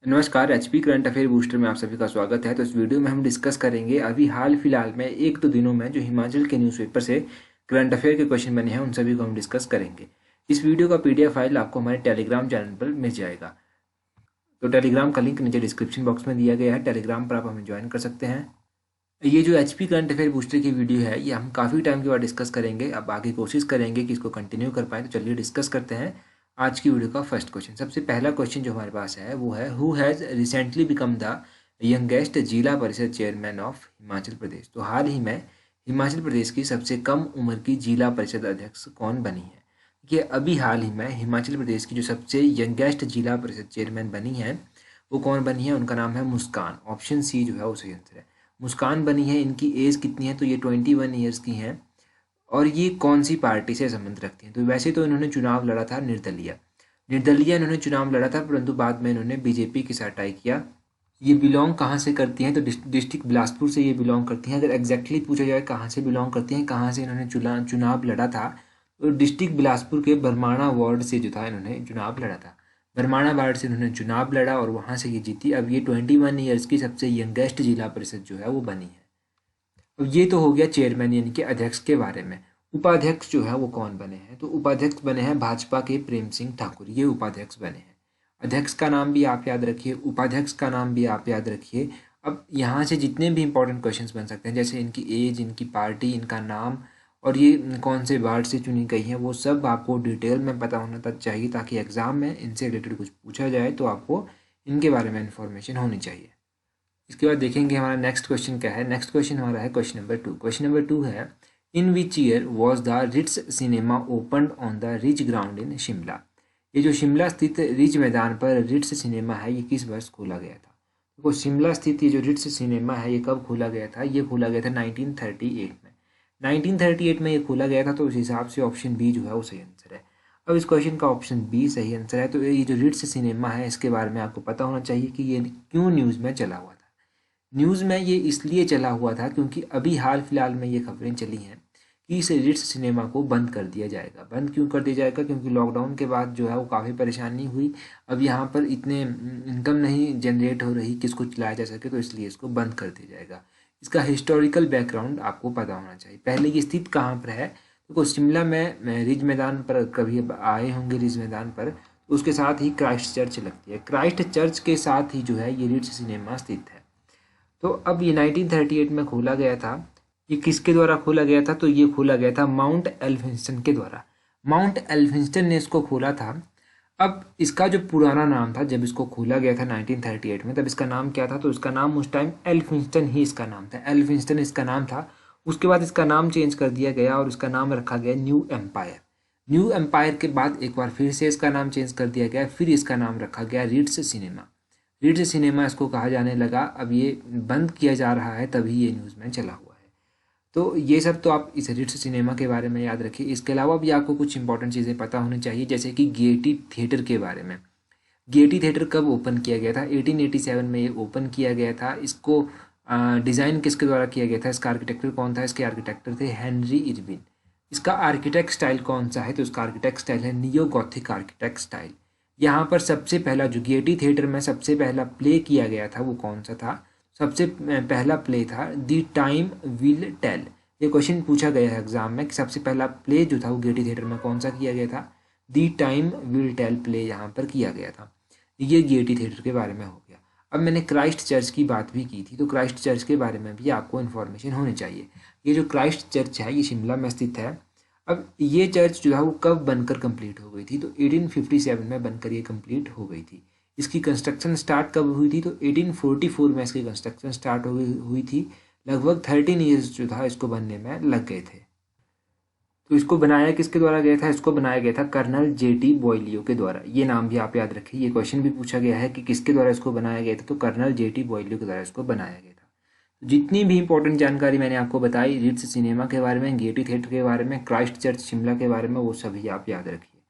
नमस्कार। HP current affair booster में आप सभी का स्वागत है। तो इस वीडियो में हम डिस्कस करेंगे अभी हाल फिलहाल में एक दो दिनों में जो हिमाचल के न्यूज़पेपर से करंट अफेयर के क्वेश्चन बने हैं उन सभी को हम डिस्कस करेंगे। इस वीडियो का पीडीएफ फाइल आपको हमारे टेलीग्राम चैनल पर मिल जाएगा। तो टेलीग्राम का लिंक नीचे डिस्क्रिप्शन बॉक्स में दिया गया है, टेलीग्राम पर आप हमें ज्वाइन कर सकते हैं। ये जो एचपी करंट अफेयर बूस्टर की वीडियो है ये हम काफ़ी टाइम के बाद डिस्कस करेंगे। अब आगे कोशिश करेंगे कि इसको कंटिन्यू कर पाएँ। तो चलिए डिस्कस करते हैं आज की वीडियो का फर्स्ट क्वेश्चन। सबसे पहला क्वेश्चन जो हमारे पास है वो है, who has recently become the youngest जिला परिषद चेयरमैन ऑफ हिमाचल प्रदेश। तो हाल ही में हिमाचल प्रदेश की सबसे कम उम्र की जिला परिषद अध्यक्ष कौन बनी है? कि अभी हाल ही में हिमाचल प्रदेश की जो सबसे यंगेस्ट जिला परिषद चेयरमैन बनी है वो कौन बनी है? उनका नाम है मुस्कान। ऑप्शन सी जो है वो सही आंसर है। मुस्कान बनी है। इनकी एज कितनी है? तो ये 21 ईयर्स की हैं। और ये कौन सी पार्टी से संबंध रखती हैं? तो वैसे तो इन्होंने चुनाव लड़ा था निर्दलीय इन्होंने चुनाव लड़ा था, परंतु बाद में इन्होंने बीजेपी के साथ टाई किया। ये बिलोंग कहाँ से करती हैं? तो डिस्ट्रिक्ट बिलासपुर से ये बिलोंग करती हैं। अगर एग्जैक्टली पूछा जाए कहाँ से बिलोंग करती हैं, कहाँ से इन्होंने चुनाव लड़ा था, तो डिस्ट्रिक्ट बिलासपुर के बरमाणा वार्ड से जो था इन्होंने चुनाव लड़ा था। बरमाणा वार्ड से इन्होंने चुनाव लड़ा और वहाँ से ये जीती। अब ये 21 ईयर्स की सबसे यंगेस्ट जिला परिषद जो है वो बनी है। अब ये तो हो गया चेयरमैन यानी कि अध्यक्ष के बारे में। उपाध्यक्ष जो है वो कौन बने हैं? तो उपाध्यक्ष बने हैं भाजपा के प्रेम सिंह ठाकुर, ये उपाध्यक्ष बने हैं। अध्यक्ष का नाम भी आप याद रखिए, उपाध्यक्ष का नाम भी आप याद रखिए। अब यहाँ से जितने भी इंपॉर्टेंट क्वेश्चंस बन सकते हैं, जैसे इनकी एज, इनकी पार्टी, इनका नाम और ये कौन से वार्ड से चुनी गई है, वो सब आपको डिटेल में पता होना चाहिए, ताकि एग्जाम में इनसे रिलेटेड कुछ पूछा जाए तो आपको इनके बारे में इंफॉर्मेशन होनी चाहिए। इसके बाद देखेंगे हमारा नेक्स्ट क्वेश्चन क्या है। नेक्स्ट क्वेश्चन हमारा है क्वेश्चन नंबर 2। क्वेश्चन नंबर 2 है, in which year was the Ritz cinema opened on the Ridge ground in Shimla. ये जो शिमला स्थित रिच मैदान पर रिट्स सिनेमा है ये किस वर्ष खोला गया था? देखो शिमला स्थित ये जो रिट्स सिनेमा है ये कब खोला गया था? ये खोला गया था 1938 में। 1938 में ये खोला गया था, तो उस हिसाब से ऑप्शन बी जो है वो सही आंसर है। अब इस क्वेश्चन का ऑप्शन बी सही आंसर है। तो ये जो रिट्स सिनेमा है इसके बारे में आपको पता होना चाहिए कि ये क्यों न्यूज़ में चला हुआ था। न्यूज़ में ये इसलिए चला हुआ था क्योंकि अभी हाल फिलहाल में ये खबरें चली हैं कि इस रिट्स सिनेमा को बंद कर दिया जाएगा। बंद क्यों कर दिया जाएगा? क्योंकि लॉकडाउन के बाद जो है वो काफ़ी परेशानी हुई। अब यहाँ पर इतने इनकम नहीं जनरेट हो रही कि इसको चलाया जा सके, तो इसलिए इसको बंद कर दिया जाएगा। इसका हिस्टोरिकल बैकग्राउंड आपको पता होना चाहिए। पहले ये स्थित कहाँ पर है? तो शिमला में रिज मैदान पर कभी आए होंगे, रिज मैदान पर, तो उसके साथ ही क्राइस्ट चर्च लगती है। क्राइस्ट चर्च के साथ ही जो है ये रिट्स सिनेमा स्थित है। तो अब ये 1938 में खोला गया था। ये किसके द्वारा खोला गया था? तो ये खोला गया था माउंट एल्फिंस्टन के द्वारा। माउंट एल्फिंस्टन ने इसको खोला था। अब इसका जो पुराना नाम था जब इसको खोला गया था 1938 में, तब इसका नाम क्या था? तो इसका नाम उस टाइम एल्फिंस्टन ही इसका नाम था। एल्फिंस्टन इसका नाम था। उसके बाद इसका नाम चेंज कर दिया गया और इसका नाम रखा गया न्यू एम्पायर। न्यू एम्पायर के बाद एक बार फिर से इसका नाम चेंज कर दिया गया, फिर इसका नाम रखा गया रिट्स सिनेमा। रिट्स सिनेमा इसको कहा जाने लगा। अब ये बंद किया जा रहा है, तभी ये न्यूज़ में चला हुआ है। तो ये सब तो आप इस रिट्स सिनेमा के बारे में याद रखिए। इसके अलावा भी आपको कुछ इंपॉर्टेंट चीज़ें पता होनी चाहिए, जैसे कि गेयटी थिएटर के बारे में। गेयटी थिएटर कब ओपन किया गया था? 1887 में ये ओपन किया गया था। इसको डिज़ाइन किसके द्वारा किया गया था? इसका आर्किटेक्टर कौन था? इसके आर्किटेक्टर थे हेनरी इरविन। इसका आर्किटेक्ट स्टाइल कौन सा है? तो इसका आर्किटेक्ट स्टाइल है नियो गॉथिक आर्किटेक्ट स्टाइल। यहाँ पर सबसे पहला जो गेयटी थिएटर में सबसे पहला प्ले किया गया था वो कौन सा था? सबसे पहला प्ले था द टाइम विल टेल। ये क्वेश्चन पूछा गया है एग्जाम में कि सबसे पहला प्ले जो था वो गेयटी थिएटर में कौन सा किया गया था? The time will tell play यहाँ पर किया गया था। ये गेयटी थिएटर के बारे में हो गया। अब मैंने क्राइस्ट चर्च की बात भी की थी, तो क्राइस्ट चर्च के बारे में भी आपको इन्फॉर्मेशन होनी चाहिए। ये जो क्राइस्ट चर्च है ये शिमला में स्थित है। अब ये चर्च जो है वो कब बनकर कंप्लीट हो गई थी? तो 1857 में बनकर ये कंप्लीट हो गई थी। इसकी कंस्ट्रक्शन स्टार्ट कब हुई थी? तो 1844 में इसकी कंस्ट्रक्शन स्टार्ट हुई थी। लगभग 13 ईयर्स जो था इसको बनने में लग गए थे। तो इसको बनाया किसके द्वारा गया था? इसको बनाया गया था कर्नल जेटी बॉयलियो के द्वारा। ये नाम भी आप याद रखिए। ये क्वेश्चन भी पूछा गया है कि किसके द्वारा इसको बनाया गया था, तो कर्नल जेटी बॉयलियो के द्वारा इसको बनाया गया था। जितनी भी इंपॉर्टेंट जानकारी मैंने आपको बताई रिट्स सिनेमा के बारे में, गेयटी थिएटर के बारे में, क्राइस्ट चर्च शिमला के बारे में, वो सभी आप याद रखिए।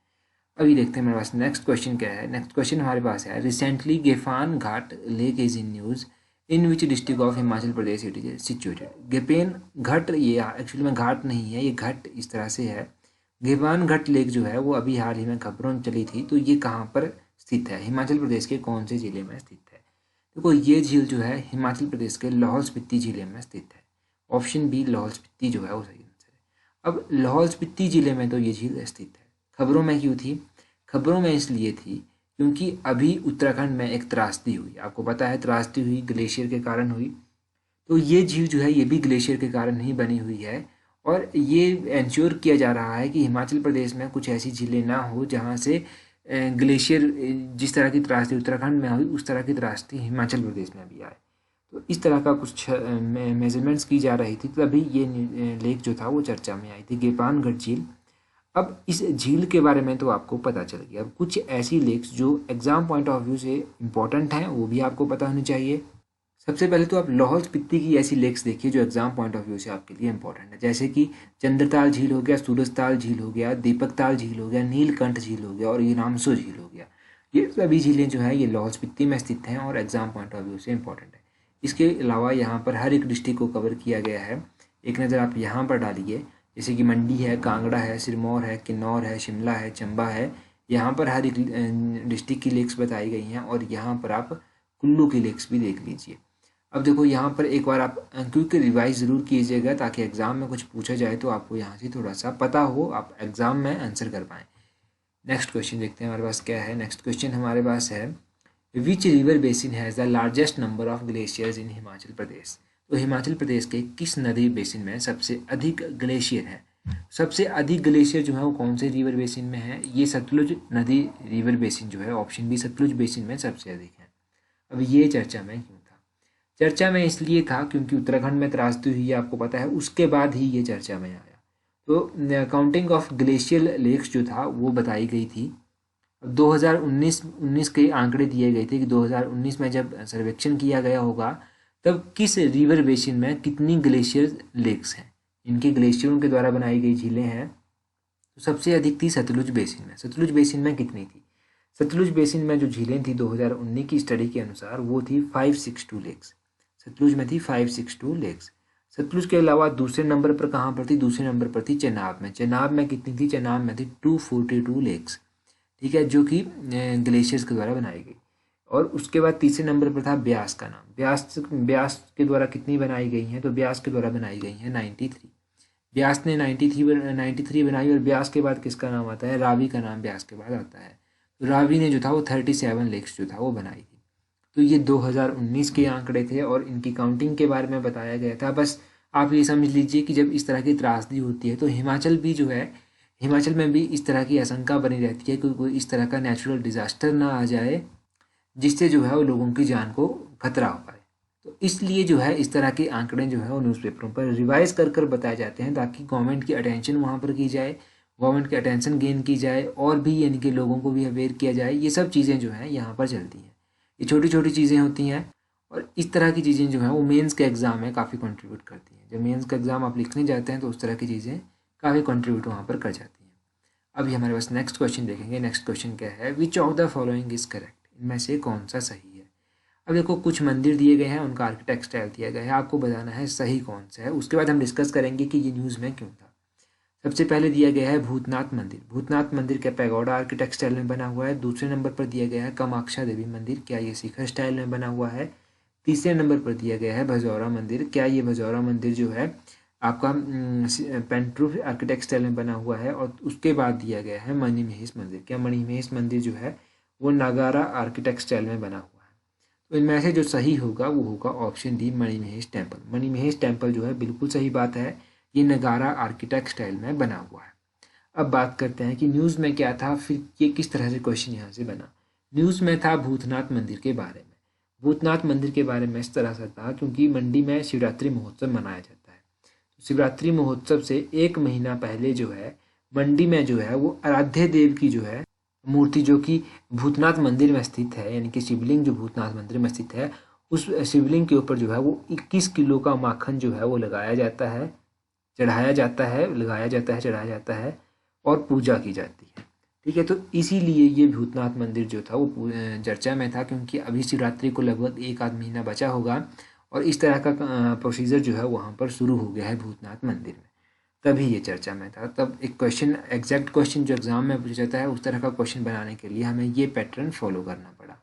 अभी देखते हैं मेरे पास नेक्स्ट क्वेश्चन क्या है। नेक्स्ट क्वेश्चन हमारे पास है, recently Gepang Ghat lake is in news in which district of Himachal Pradesh it is situated. Gepang Ghat, ये एक्चुअली में घाट नहीं है, ये घट इस तरह से है। गेफान घट लेक जो है वो अभी हाल ही में खबरों में चली थी, तो ये कहाँ पर स्थित है? हिमाचल प्रदेश के कौन से जिले में स्थित है? देखो ये झील जो है हिमाचल प्रदेश के लाहौल स्पीति जिले में स्थित है। ऑप्शन बी लाहौल स्पीति जो है वो सही आंसर है। अब लाहौल स्पीति जिले में तो ये झील स्थित है। खबरों में क्यों थी? खबरों में इसलिए थी क्योंकि अभी उत्तराखंड में एक त्रासदी हुई। आपको पता है त्रासदी हुई ग्लेशियर के कारण हुई। तो ये झील जो है ये भी ग्लेशियर के कारण ही बनी हुई है और ये इंश्योर किया जा रहा है कि हिमाचल प्रदेश में कुछ ऐसी झीलें ना हो जहाँ से ग्लेशियर जिस तरह की त्रासदी उत्तराखंड में हुई उस तरह की त्रासदी हिमाचल प्रदेश में भी आए। तो इस तरह का कुछ मेजरमेंट्स की जा रही थी, तभी ये लेक जो था वो चर्चा में आई थी, गेपानगढ़ झील। अब इस झील के बारे में तो आपको पता चल गया। अब कुछ ऐसी लेक्स जो एग्जाम पॉइंट ऑफ व्यू से इम्पोर्टेंट हैं वो भी आपको पता होनी चाहिए। सबसे पहले तो आप लाहौल स्पीति की ऐसी लेक्स देखिए जो एग्जाम पॉइंट ऑफ व्यू से आपके लिए इंपॉर्टेंट है, जैसे कि चंद्रताल झील हो गया, सूरजताल झील हो गया, दीपकताल झील हो गया, नीलकंठ झील हो गया और ये रामसो झील हो गया। ये सभी झीलें जो है ये लाहौल स्पीति में स्थित हैं और एग्जाम पॉइंट ऑफ व्यू से इंपॉर्टेंट है। इसके अलावा यहाँ पर हर एक डिस्ट्रिक्ट को कवर किया गया है। एक नज़र आप यहाँ पर डालिए, जैसे कि मंडी है, कांगड़ा है, सिरमौर है, किन्नौर है, शिमला है, चंबा है। यहाँ पर हर एक डिस्ट्रिक्ट की लेक्स बताई गई हैं और यहाँ पर आप कुल्लू की लेक्स भी देख लीजिए। अब देखो यहाँ पर एक बार आप क्विक रिवाइज ज़रूर कीजिएगा ताकि एग्ज़ाम में कुछ पूछा जाए तो आपको यहाँ से थोड़ा सा पता हो, आप एग्ज़ाम में आंसर कर पाएँ। नेक्स्ट क्वेश्चन देखते हैं हमारे पास क्या है। नेक्स्ट क्वेश्चन हमारे पास है which river basin has the largest number of glaciers in Himachal Pradesh? तो हिमाचल प्रदेश के किस नदी बेसिन में सबसे अधिक ग्लेशियर है? सबसे अधिक ग्लेशियर जो है वो कौन से रिवर बेसिन में है? ये सतलुज नदी रिवर बेसिन जो है, ऑप्शन बी सतलुज बेसिन में सबसे अधिक है। अब ये चर्चा में क्यों था? चर्चा में इसलिए था क्योंकि उत्तराखंड में त्रासदी हुई, आपको पता है, उसके बाद ही ये चर्चा में आया। तो काउंटिंग ऑफ ग्लेशियल लेक्स जो था वो बताई गई थी। 2019 के आंकड़े दिए गए थे कि 2019 में जब सर्वेक्षण किया गया होगा तब किस रिवर बेसिन में कितनी ग्लेशियर लेक्स हैं, इनके ग्लेशियरों के द्वारा बनाई गई झीलें हैं। तो सबसे अधिक थी सतलुज बेसिन में। सतलुज बेसिन में कितनी थी? सतलुज बेसिन में जो झीलें थी 2019 की स्टडी के अनुसार वो थी 562 लेक्स। सतलुज में थी 562 लेक्स। सतलुज के अलावा दूसरे नंबर पर कहाँ पर थी? दूसरे नंबर पर थी चेनाब में। चेनाब में कितनी थी? चेनाब में थी 242 लेक्स, ठीक है, जो कि ग्लेशियर्स के द्वारा बनाई गई। और उसके बाद तीसरे नंबर पर था ब्यास का नाम। ब्यास के द्वारा कितनी बनाई गई हैं? तो ब्यास के द्वारा बनाई गई हैं 93। ब्यास ने 93 बनाई और ब्यास के बाद किसका नाम आता है? रावी का नाम ब्यास के बाद आता है। तो रावी ने जो था वो 37 लेक्स जो था वो बनाई थी। तो ये 2019 के आंकड़े थे और इनकी काउंटिंग के बारे में बताया गया था। बस आप ये समझ लीजिए कि जब इस तरह की त्रासदी होती है तो हिमाचल भी जो है, हिमाचल में भी इस तरह की आशंका बनी रहती है कि कोई इस तरह का नेचुरल डिज़ास्टर ना आ जाए जिससे जो है वो लोगों की जान को खतरा हो पाए। तो इसलिए जो है इस तरह के आंकड़े जो है वो न्यूज़पेपरों पर रिवाइज कर बताए जाते हैं ताकि गवर्नमेंट की अटेंशन वहाँ पर की जाए, गवर्नमेंट की अटेंशन गेन की जाए और भी यानी कि लोगों को भी अवेयर किया जाए। ये सब चीज़ें जो हैं यहाँ पर चलती हैं। ये छोटी छोटी चीज़ें होती हैं और इस तरह की चीज़ें जो हैं वो मेंस के एग्ज़ाम में काफ़ी कंट्रीब्यूट करती हैं। जब मेंस का एग्ज़ाम आप लिखने जाते हैं तो उस तरह की चीज़ें काफ़ी कंट्रीब्यूट वहाँ पर कर जाती हैं। अभी हमारे पास नेक्स्ट क्वेश्चन देखेंगे। नेक्स्ट क्वेश्चन क्या है? Which of the following is correct? इनमें से कौन सा सही है? अब देखो कुछ मंदिर दिए गए हैं, उनका आर्किटेक्ट स्टाइल दिया गया है, आपको बताना है सही कौन सा है। उसके बाद हम डिस्कस करेंगे कि ये न्यूज़ में क्यों था। सबसे पहले दिया गया है भूतनाथ मंदिर। भूतनाथ मंदिर क्या पैगोडा आर्किटेक्ट स्टाइल में बना हुआ है? दूसरे नंबर पर दिया गया है कामाक्षा देवी मंदिर, क्या ये शिखर स्टाइल में बना हुआ है? तीसरे नंबर पर दिया गया है भजौरा मंदिर, क्या ये भजौरा मंदिर जो है आपका पेंट्रूफ आर्किटेक्ट स्टाइल में बना हुआ है? और उसके बाद दिया गया है मणिमहेश मंदिर, क्या मणिमहेश मंदिर जो है वो नागारा आर्किटेक्ट स्टाइल में बना हुआ है? तो इनमें से जो सही होगा वो होगा option D Manimahesh temple. Manimahesh temple जो है बिल्कुल सही बात है, ये नगारा आर्किटेक्ट स्टाइल में बना हुआ है। अब बात करते हैं कि न्यूज़ में क्या था, फिर ये किस तरह से क्वेश्चन यहाँ से बना। न्यूज़ में था भूतनाथ मंदिर के बारे में। भूतनाथ मंदिर के बारे में इस तरह से था क्योंकि मंडी में शिवरात्रि महोत्सव मनाया जाता है। तो शिवरात्रि महोत्सव से एक महीना पहले जो है मंडी में जो है वो आराध्य देव की जो है मूर्ति जो कि भूतनाथ मंदिर में स्थित है, यानी कि शिवलिंग जो भूतनाथ मंदिर में स्थित है, उस शिवलिंग के ऊपर जो है वो 21 किलो का माखन जो है वो लगाया जाता है, चढ़ाया जाता है, लगाया जाता है, चढ़ाया जाता है और पूजा की जाती है। ठीक है, तो इसीलिए ये भूतनाथ मंदिर जो था वो चर्चा में था क्योंकि अभी शिवरात्रि को लगभग एक आध महीना बचा होगा और इस तरह का प्रोसीजर जो है वहाँ पर शुरू हो गया है भूतनाथ मंदिर में। तभी ये चर्चा में था। तब एक क्वेश्चन, एग्जैक्ट क्वेश्चन जो एग्जाम में पूछा जाता है उस तरह का क्वेश्चन बनाने के लिए हमें ये पैटर्न फॉलो करना पड़ा।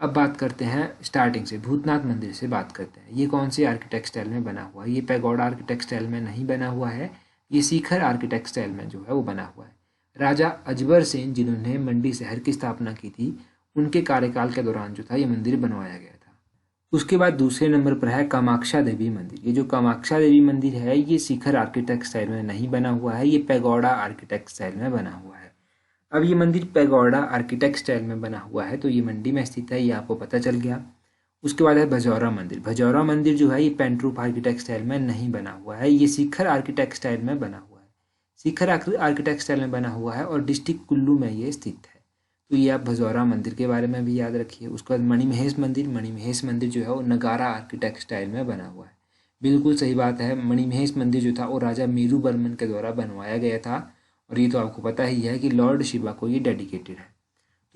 अब बात करते हैं स्टार्टिंग से, भूतनाथ मंदिर से बात करते हैं। ये कौन से आर्किटेक्ट स्टाइल में बना हुआ है? ये पैगोडा आर्किटेक्ट स्टाइल में नहीं बना हुआ है, ये शिखर आर्किटेक्ट स्टाइल में जो है वो बना हुआ है। राजा अजबर सेन जिन्होंने मंडी शहर की स्थापना की थी, उनके कार्यकाल के दौरान जो था ये मंदिर बनवाया गया था। उसके बाद दूसरे नंबर पर है कामाक्षा देवी मंदिर। ये जो कामाक्षा देवी मंदिर है ये शिखर आर्किटेक्ट स्टाइल में नहीं बना हुआ है, ये पैगोडा आर्किटेक्ट स्टाइल में बना हुआ है। अब ये मंदिर पैगोडा आर्किटेक्ट स्टाइल में बना हुआ है तो ये मंडी में स्थित है, ये आपको पता चल गया। उसके बाद है भजौरा मंदिर। भजौरा मंदिर जो है ये पेंट्रूप आर्किटेक्ट स्टाइल में नहीं बना हुआ है, ये शिखर आर्किटेक्ट स्टाइल में बना हुआ है। शिखर आर्किटेक्ट स्टाइल में बना हुआ है और डिस्ट्रिक्ट कुल्लू में ये स्थित है। तो ये आप भजौरा मंदिर के बारे में भी याद रखिए। उसके बाद मणिमहेश मंदिर। मणिमहेश मंदिर जो है वो नगारा आर्किटेक्ट स्टाइल में बना हुआ है। बिल्कुल सही बात है, मणिमहेश मंदिर जो था वो राजा मीरू बर्मन के द्वारा बनवाया गया था और ये तो आपको पता ही है कि लॉर्ड शिवा को ये डेडिकेटेड है।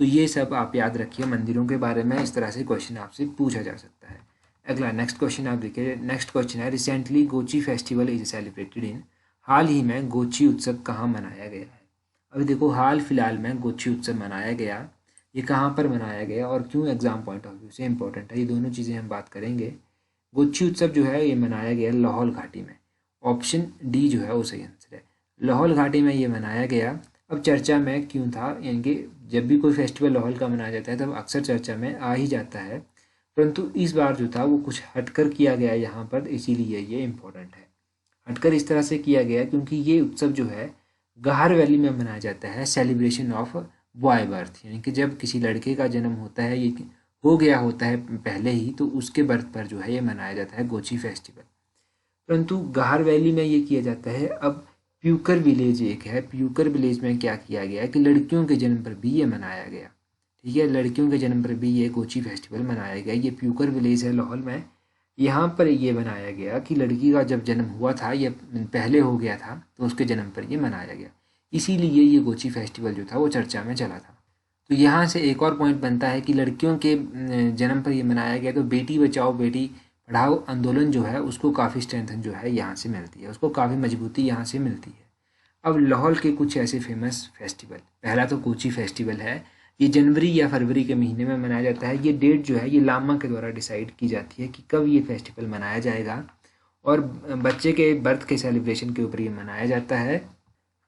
तो ये सब आप याद रखिए मंदिरों के बारे में, इस तरह से क्वेश्चन आपसे पूछा जा सकता है। अगला नेक्स्ट क्वेश्चन आप देखिए। नेक्स्ट क्वेश्चन है, recently Gochi festival is celebrated in. हाल ही में गोची उत्सव कहाँ मनाया गया है? अभी देखो, हाल फिलहाल में गोची उत्सव मनाया गया, ये कहाँ पर मनाया गया और क्यों एग्जाम पॉइंट ऑफ व्यू से इंपॉर्टेंट है, ये दोनों चीज़ें हम बात करेंगे। गोची उत्सव जो है ये मनाया गया लाहौल घाटी में। ऑप्शन डी जो है वो सही आंसर है, लाहौल घाटी में ये मनाया गया। अब चर्चा में क्यों था, यानी कि जब भी कोई फेस्टिवल लाहौल का मनाया जाता है तब अक्सर चर्चा में आ ही जाता है, परंतु इस बार जो था वो कुछ हटकर किया गया यहाँ पर, इसीलिए ये इम्पोर्टेंट है। हटकर इस तरह से किया गया क्योंकि ये उत्सव जो है गाहर वैली में मनाया जाता है, सेलिब्रेशन ऑफ बॉय बर्थ, यानी कि जब किसी लड़के का जन्म होता है, ये हो गया होता है पहले ही, तो उसके बर्थ पर जो है ये मनाया जाता है गोची फेस्टिवल। परंतु गाहर वैली में ये किया जाता है। अब प्यूकर विलेज एक है, प्यूकर विलेज में क्या किया गया कि लड़कियों के जन्म पर भी ये मनाया गया। ठीक है, लड़कियों के जन्म पर भी ये गोची फेस्टिवल मनाया गया। ये प्यूकर विलेज है लाहौल में, यहाँ पर ये बनाया गया कि लड़की का जब जन्म हुआ था, ये पहले हो गया था, तो उसके जन्म पर ये मनाया गया, इसीलिए ये गोची फेस्टिवल जो था वो चर्चा में चला था। तो यहाँ से एक और पॉइंट बनता है कि लड़कियों के जन्म पर ये मनाया गया, तो बेटी बचाओ बेटी पढ़ाओ आंदोलन जो है उसको काफ़ी स्ट्रेंथन जो है यहाँ से मिलती है, उसको काफ़ी मजबूती यहाँ से मिलती है। अब लाहौल के कुछ ऐसे फेमस फेस्टिवल, पहला तो गोची फेस्टिवल है, ये जनवरी या फरवरी के महीने में मनाया जाता है। ये डेट जो है ये लामा के द्वारा डिसाइड की जाती है कि कब ये फेस्टिवल मनाया जाएगा, और बच्चे के बर्थ के सेलिब्रेशन के ऊपर ये मनाया जाता है।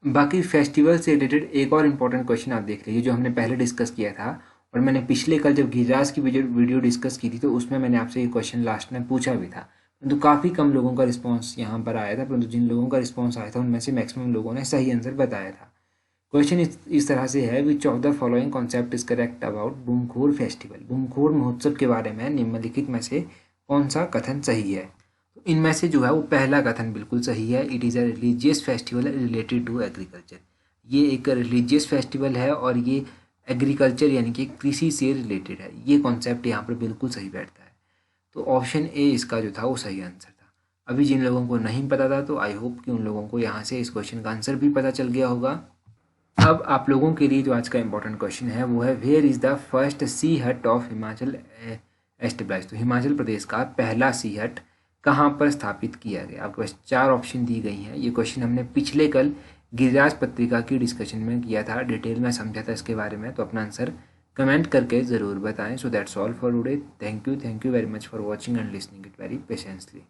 बाकी फेस्टिवल से रिलेटेड एक और इम्पोर्टेंट क्वेश्चन आप देख लीजिए जो हमने पहले डिस्कस किया था, और मैंने पिछले कल जब गिरिराज की वीडियो डिस्कस की थी तो उसमें मैंने आपसे ये क्वेश्चन लास्ट में पूछा भी था, परंतु काफ़ी कम लोगों का रिस्पॉन्स यहाँ पर आया था, परंतु जिन लोगों का रिस्पॉन्स आया था उनमें से मैक्सिमम लोगों ने सही आंसर बताया था। क्वेश्चन इस तरह से है, which of the following concept is correct about Bumkhor festival. Bumkhor महोत्सव के बारे में निम्नलिखित में से कौन सा कथन सही है? तो इनमें से जो है वो पहला कथन बिल्कुल सही है, it is a religious festival related to agriculture. ये एक रिलीजियस फेस्टिवल है और ये एग्रीकल्चर यानी कि कृषि से रिलेटेड है, ये कॉन्सेप्ट यहाँ पर बिल्कुल सही बैठता है। तो ऑप्शन ए इसका जो था वो सही आंसर था। अभी जिन लोगों को नहीं पता था तो आई होप कि उन लोगों को यहाँ से इस क्वेश्चन का आंसर भी पता चल गया होगा। अब आप लोगों के लिए जो आज का इंपॉर्टेंट क्वेश्चन है वो है, वेयर इज़ द फर्स्ट सी हट ऑफ हिमाचल एस्टेब्लिश। तो हिमाचल प्रदेश का पहला सी हट कहाँ पर स्थापित किया गया? आपके पास 4 ऑप्शन दी गई हैं। ये क्वेश्चन हमने पिछले कल गिरिराज पत्रिका की डिस्कशन में किया था, डिटेल में समझा था इसके बारे में, तो अपना आंसर कमेंट करके ज़रूर बताएं। So that's all for today. Thank you very much for watching and listening it very patiently.